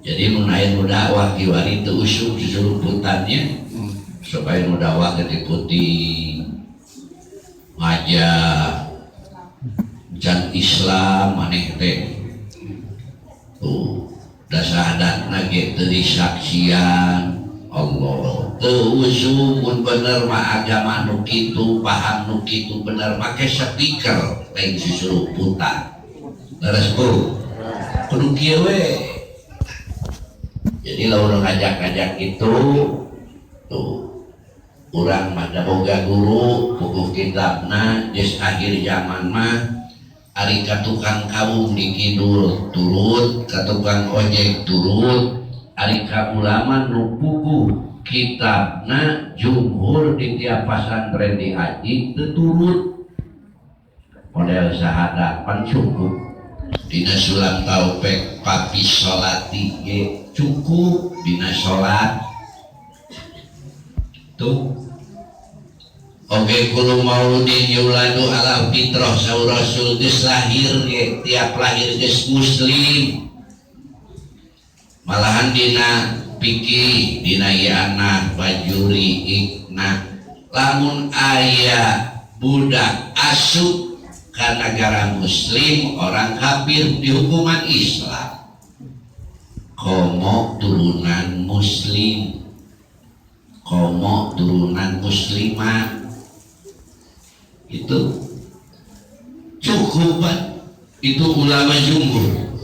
Jadi menaik dakwah kiwari itu usuk seseruputannya supaya dakwah diikuti ngajak jan Islam maneh teh tuh dasadat nage teu disaksian Allah teu usum mun bener mah agama nu kitu paham nu kitu bener make speaker lain susuruputan leres Bu kudu kieu we. Jadi lamun ngajak-ngajak itu tuh urang mah da boga guru buku kitabna geus akhir zaman mah ari ka tukang kawung di kidul turut ka tukang ojek turut ari ka ulama nu buku kitabna jumhur di tiap pasantren di haji teu turut model sahadat pan cukup dina sulam taufik papi sholati ge cukup dina sholat tuh. Oke kulo mauludin yuladu ala fitrah saur rasul geus lahir ge tiap lahir geus muslim malahan dina pikir dina yana bajuri ikna lamun aya budak asup ke negara muslim orang kafir dihukuman Islam komo turunan muslim komo turunan muslimah itu cukup itu ulama jumhur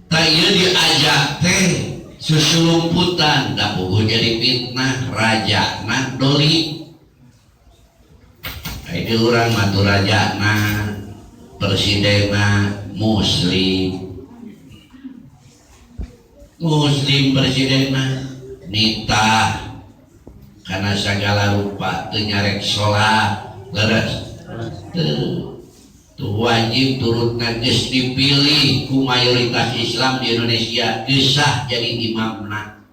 tak iya diajak teh susulumputan dah buku jadi fitnah raja nah doli itu orang matu raja nah presiden muslim presiden nitah karena segala rupa nyarek sholat leres tuh wajib turut najis dipilih ku mayoritas Islam di Indonesia gesah jadi imamna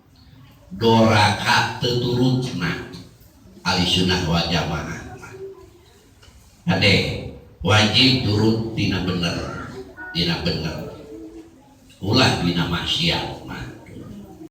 doraka teturutna ahli sunnah wal jamaah ade wajib turut dina bener ulah dina maksiat mah